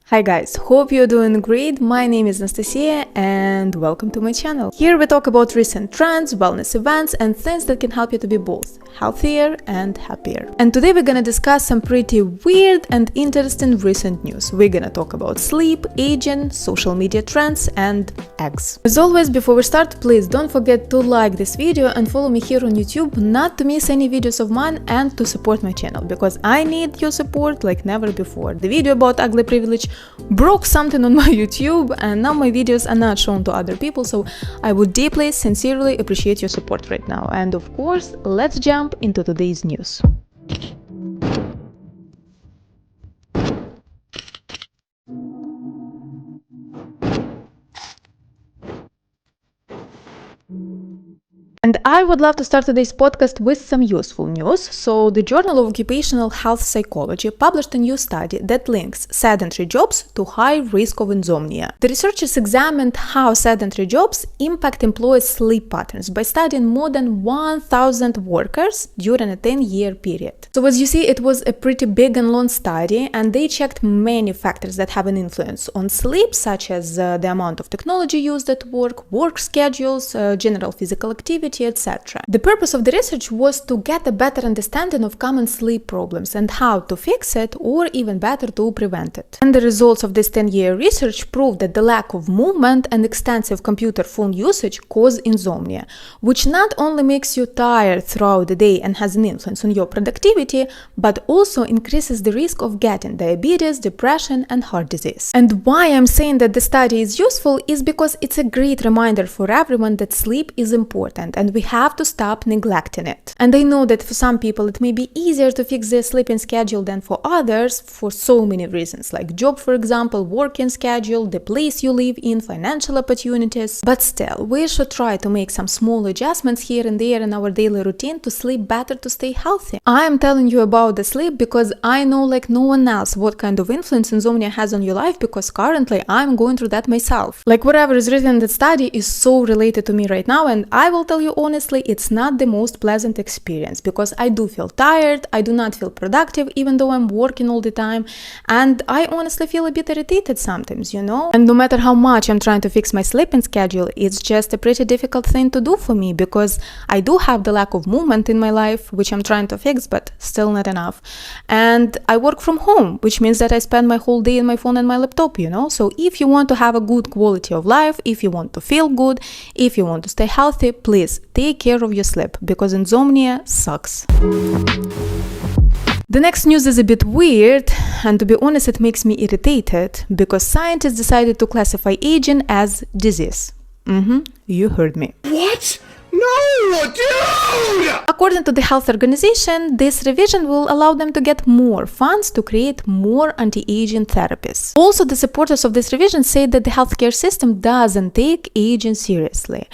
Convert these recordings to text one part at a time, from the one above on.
Hi guys, hope you're doing great. My name is Anastasia and welcome to my channel. Here we talk about recent trends, wellness events and things that can help you to be both healthier and happier. And today we're gonna discuss some pretty weird and interesting recent news. We're gonna talk about sleep, aging, social media trends and eggs. As always, before we start, please don't forget to like this video and follow me here on YouTube not to miss any videos of mine and to support my channel because I need your support like never before. The video about ugly privilege broke something on my YouTube and now my videos are not shown to other people, so I would deeply, sincerely appreciate your support right now. And of course, let's jump into today's news. And I would love to start today's podcast with some useful news. So the Journal of Occupational Health Psychology published a new study that links sedentary jobs to high risk of insomnia. The researchers examined how sedentary jobs impact employees' sleep patterns by studying more than 1,000 workers during a 10-year period. So as you see, it was a pretty big and long study, and they checked many factors that have an influence on sleep, such as the amount of technology used at work schedules, general physical activity, etc. The purpose of the research was to get a better understanding of common sleep problems and how to fix it, or even better, to prevent it. And the results of this 10-year research proved that the lack of movement and extensive computer phone usage cause insomnia, which not only makes you tired throughout the day and has an influence on your productivity, but also increases the risk of getting diabetes, depression, and heart disease. And why I'm saying that the study is useful is because it's a great reminder for everyone that sleep is important and we have to stop neglecting it. And I know that for some people it may be easier to fix their sleeping schedule than for others for so many reasons, like job, for example, working schedule, the place you live in, financial opportunities. But still, we should try to make some small adjustments here and there in our daily routine to sleep better, to stay healthy. I am telling you about the sleep because I know like no one else what kind of influence insomnia has on your life, because currently I'm going through that myself. Like whatever is written in that study is so related to me right now, and I will tell you honestly, it's not the most pleasant experience because I do feel tired, I do not feel productive even though I'm working all the time, and I honestly feel a bit irritated sometimes, you know? And no matter how much I'm trying to fix my sleeping schedule, it's just a pretty difficult thing to do for me because I do have the lack of movement in my life, which I'm trying to fix, but still not enough. And I work from home, which means that I spend my whole day on my phone and my laptop, you know? So if you want to have a good quality of life, if you want to feel good, if you want to stay healthy, please take care of your sleep because insomnia sucks. The next news is a bit weird, and to be honest, it makes me irritated because scientists decided to classify aging as disease. You heard me. What? No, dude! According to the health organization, this revision will allow them to get more funds to create more anti-aging therapies. Also, the supporters of this revision say that the healthcare system doesn't take aging seriously,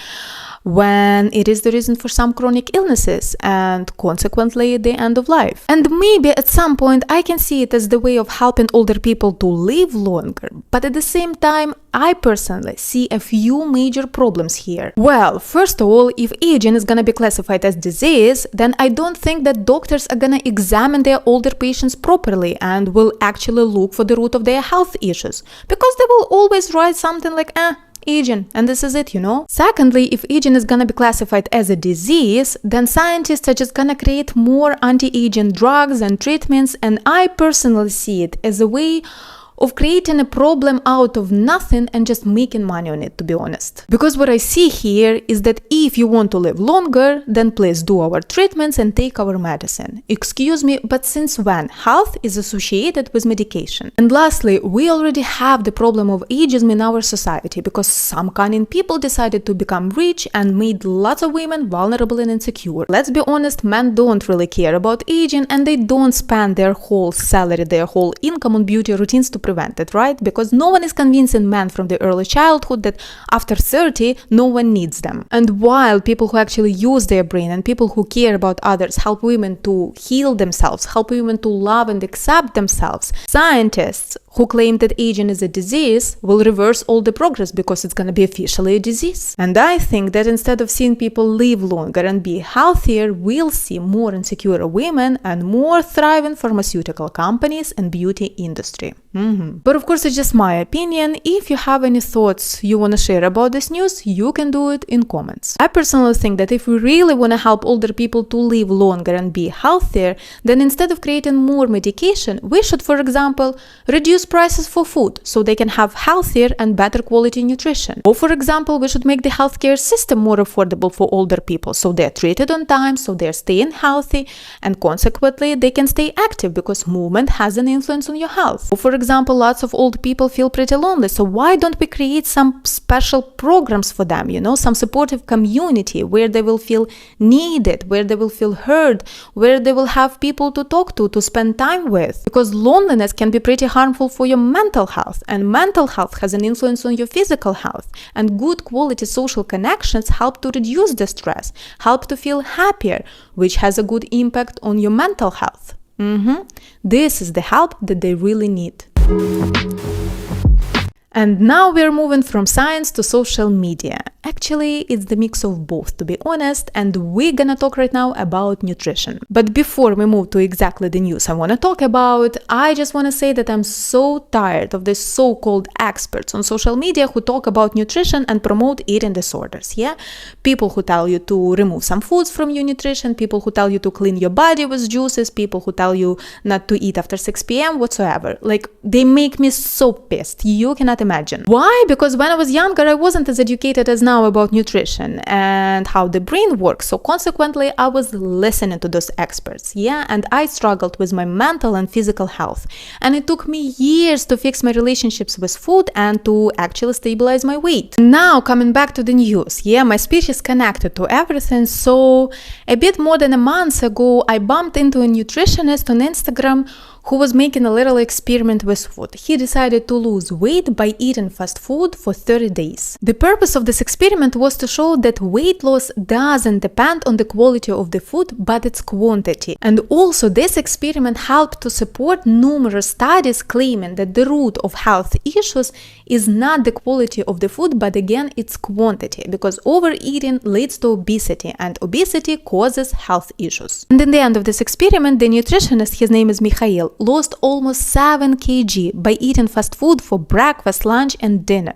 when it is the reason for some chronic illnesses and consequently the end of life. And maybe at some point I can see it as the way of helping older people to live longer, but at the same time I personally see a few major problems here. Well, first of all, if aging is gonna be classified as disease, then I don't think that doctors are gonna examine their older patients properly and will actually look for the root of their health issues, because they will always write something like aging, and this is it, you know? Secondly, if aging is gonna be classified as a disease, then scientists are just gonna create more anti-aging drugs and treatments, and I personally see it as a way of creating a problem out of nothing and just making money on it, to be honest. Because what I see here is that if you want to live longer, then please do our treatments and take our medicine. Excuse me, but since when health is associated with medication? And lastly, we already have the problem of ageism in our society because some cunning people decided to become rich and made lots of women vulnerable and insecure. Let's be honest, men don't really care about aging and they don't spend their whole salary, their whole income on beauty routines to prevent it, right? Because no one is convincing men from the early childhood that after 30, no one needs them. And while people who actually use their brain and people who care about others help women to heal themselves, help women to love and accept themselves, scientists who claim that aging is a disease will reverse all the progress because it's going to be officially a disease. And I think that instead of seeing people live longer and be healthier, we'll see more insecure women and more thriving pharmaceutical companies and beauty industry. But of course, it's just my opinion. If you have any thoughts you want to share about this news, you can do it in comments. I personally think that if we really want to help older people to live longer and be healthier, then instead of creating more medication, we should, for example, reduce prices for food so they can have healthier and better quality nutrition. Or for example, we should make the healthcare system more affordable for older people so they're treated on time, so they're staying healthy, and consequently they can stay active because movement has an influence on your health. Or for example, lots of old people feel pretty lonely, so why don't we create some special programs for them, some supportive community where they will feel needed, where they will feel heard, where they will have people to talk to spend time with. Because loneliness can be pretty harmful for your mental health, and mental health has an influence on your physical health, and good quality social connections help to reduce the stress, help to feel happier, which has a good impact on your mental health. This is the help that they really need. And now we're moving from science to social media. Actually, it's the mix of both, to be honest, and we're gonna talk right now about nutrition. But before we move to exactly the news I wanna talk about, I just wanna say that I'm so tired of the so-called experts on social media who talk about nutrition and promote eating disorders, yeah? People who tell you to remove some foods from your nutrition, people who tell you to clean your body with juices, people who tell you not to eat after 6 p.m., whatsoever. Like, they make me so pissed. You cannot imagine. Why? Because when I was younger, I wasn't as educated as now about nutrition and how the brain works. So consequently, I was listening to those experts, yeah? And I struggled with my mental and physical health. And it took me years to fix my relationships with food and to actually stabilize my weight. Now, coming back to the news, yeah, my speech is connected to everything. So a bit more than a month ago, I bumped into a nutritionist on Instagram who was making a little experiment with food. He decided to lose weight by eating fast food for 30 days. The purpose of this experiment was to show that weight loss doesn't depend on the quality of the food, but its quantity. And also, this experiment helped to support numerous studies claiming that the root of health issues is not the quality of the food, but again, its quantity, because overeating leads to obesity, and obesity causes health issues. And in the end of this experiment, the nutritionist, his name is Mikhail, lost almost 7 kg by eating fast food for breakfast, lunch, and dinner,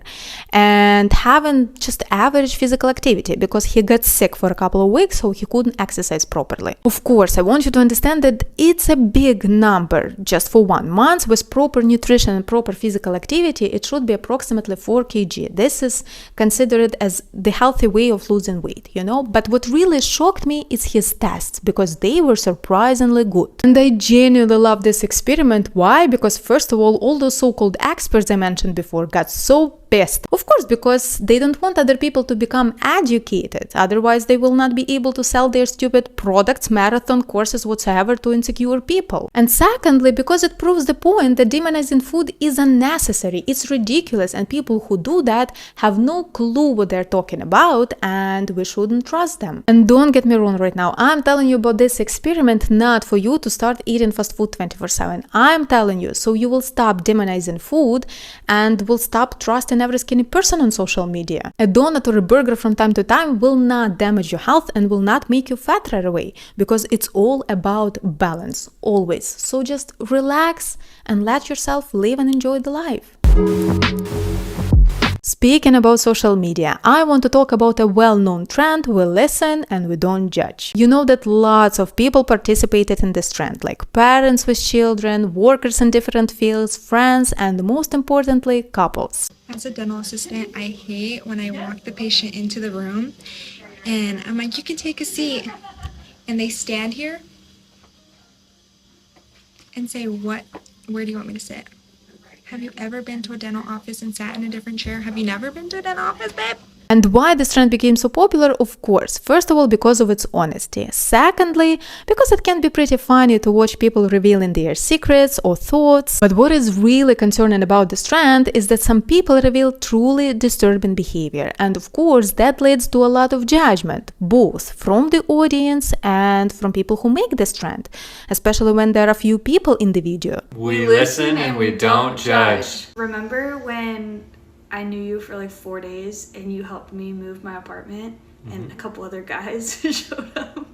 and having just average physical activity because he got sick for a couple of weeks, so he couldn't exercise properly. Of course, I want you to understand that it's a big number. Just for 1 month with proper nutrition and proper physical activity, it should be approximately 4 kg. This is considered as the healthy way of losing weight, But what really shocked me is his tests, because they were surprisingly good. And I genuinely love this experiment. Why? Because first of all those so-called experts I mentioned before got so pissed. Of course, because they don't want other people to become educated. Otherwise, they will not be able to sell their stupid products, marathon courses, whatsoever to insecure people. And secondly, because it proves the point that demonizing food is unnecessary. It's ridiculous, and people who do that have no clue what they're talking about, and we shouldn't trust them. And don't get me wrong right now, I'm telling you about this experiment not for you to start eating fast food 24/7. I'm telling you so you will stop demonizing food and will stop trusting every skinny person on social media. A donut or a burger from time to time will not damage your health and will not make you fat right away, because it's all about balance, always. So just relax and let yourself live and enjoy the life. Speaking about social media, I want to talk about a well-known trend: we listen and we don't judge. You know that lots of people participated in this trend, like parents with children, workers in different fields, friends, and most importantly, couples. As a dental assistant, I hate when I walk the patient into the room and I'm like, you can take a seat. And they stand here and say, where do you want me to sit? Have you ever been to a dental office and sat in a different chair? Have you never been to a dental office, babe? And why this trend became so popular? Of course, first of all, because of its honesty. Secondly, because it can be pretty funny to watch people revealing their secrets or thoughts. But what is really concerning about this trend is that some people reveal truly disturbing behavior. And of course, that leads to a lot of judgment, both from the audience and from people who make this trend, especially when there are few people in the video. We listen and we don't judge. Remember when I knew you for like 4 days and you helped me move my apartment and a couple other guys showed up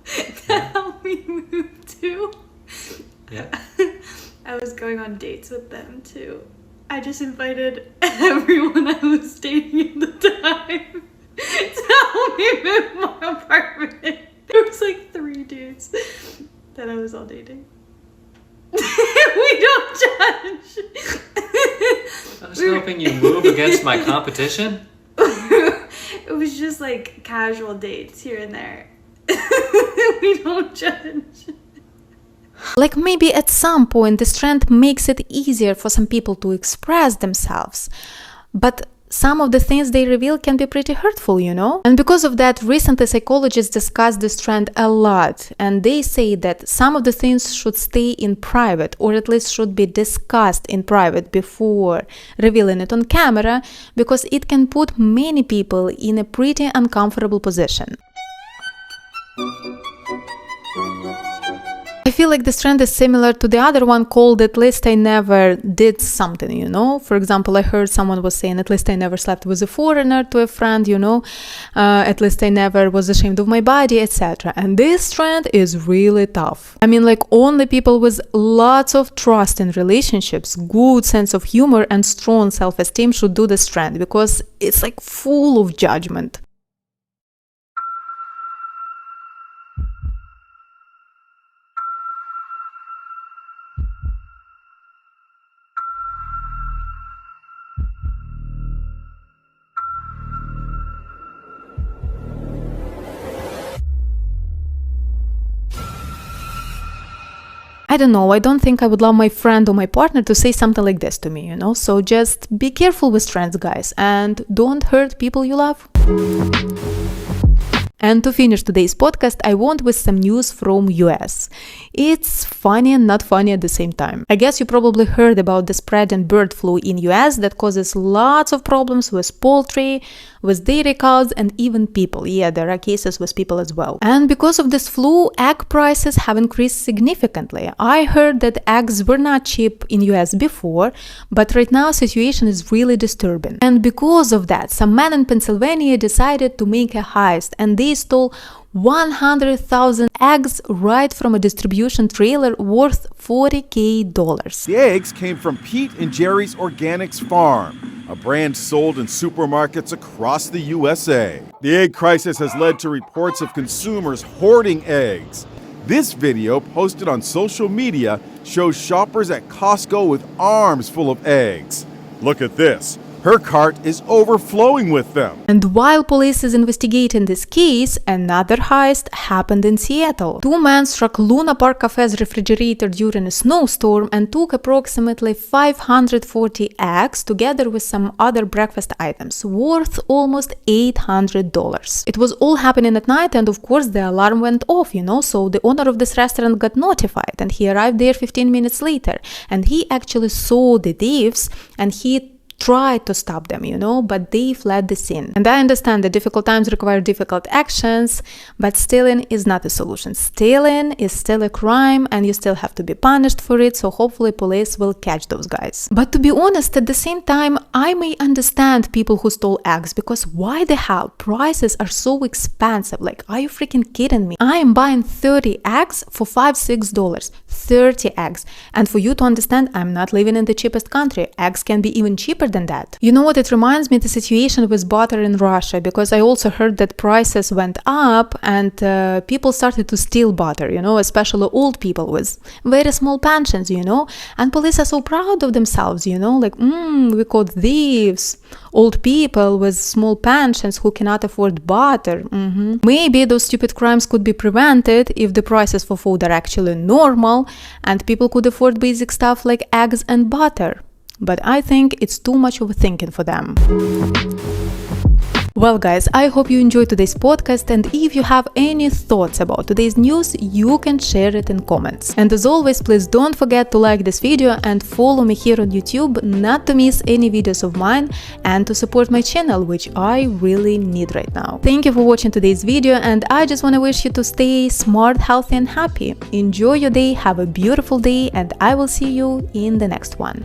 to help me move too? Yeah. I was going on dates with them too. I just invited everyone I was dating at the time to help me move my apartment. There was like 3 dudes that I was all dating. We don't judge. I was hoping you'd move against my competition. It was just like casual dates here and there. We don't judge. Like maybe at some point this trend makes it easier for some people to express themselves. But some of the things they reveal can be pretty hurtful, you know? And because of that, recently psychologists discussed this trend a lot, and they say that some of the things should stay in private, or at least should be discussed in private before revealing it on camera, because it can put many people in a pretty uncomfortable position. I feel like this trend is similar to the other one called "At least I never did something," you know? For example, I heard someone was saying, "At least I never slept with a foreigner," to a friend, you know? "At least I never was ashamed of my body," etc. And this trend is really tough. I mean, like only people with lots of trust in relationships, good sense of humor, and strong self-esteem should do this trend, because it's like full of judgment. I don't know, I don't think I would love my friend or my partner to say something like this to me, you know? So just be careful with trends, guys, and don't hurt people you love. And to finish today's podcast, I want with some news from US. It's funny and not funny at the same time. I guess you probably heard about the spreading bird flu in US that causes lots of problems with poultry, with dairy cows, and even people. Yeah, there are cases with people as well. And because of this flu, egg prices have increased significantly. I heard that eggs were not cheap in US before, but right now situation is really disturbing. And because of that, some men in Pennsylvania decided to make a heist, and they stole 100,000 eggs right from a distribution trailer worth $40,000. The eggs came from Pete and Jerry's Organics Farm, a brand sold in supermarkets across the USA. The egg crisis has led to reports of consumers hoarding eggs. This video, posted on social media, shows shoppers at Costco with arms full of eggs. Look at this. Her cart is overflowing with them. And while police is investigating this case, another heist happened in Seattle. Two men struck Luna Park Cafe's refrigerator during a snowstorm and took approximately 540 eggs together with some other breakfast items, worth almost $800. It was all happening at night, and of course the alarm went off, you know, so the owner of this restaurant got notified, and he arrived there 15 minutes later, and he actually saw the thieves, and he tried to stop them, you know, but they fled the scene. And I understand that difficult times require difficult actions, but stealing is not a solution. Stealing is still a crime, and you still have to be punished for it, so hopefully police will catch those guys. But to be honest, at the same time, I may understand people who stole eggs, because why the hell? Prices are so expensive. Like, are you freaking kidding me? I am buying 30 eggs for $5-6. 30 eggs. And for you to understand, I'm not living in the cheapest country. Eggs can be even cheaper than that. You know what it reminds me? The situation with butter in Russia, because I also heard that prices went up and people started to steal butter, you know, especially old people with very small pensions, you know, and police are so proud of themselves, you know, like, we caught thieves, old people with small pensions who cannot afford butter. Maybe those stupid crimes could be prevented if the prices for food are actually normal and people could afford basic stuff like eggs and butter. But I think it's too much overthinking for them. Well guys, I hope you enjoyed today's podcast, and if you have any thoughts about today's news, you can share it in comments. And as always, please don't forget to like this video and follow me here on YouTube not to miss any videos of mine and to support my channel, which I really need right now. Thank you for watching today's video, and I just want to wish you to stay smart, healthy and happy. Enjoy your day, have a beautiful day, and I will see you in the next one.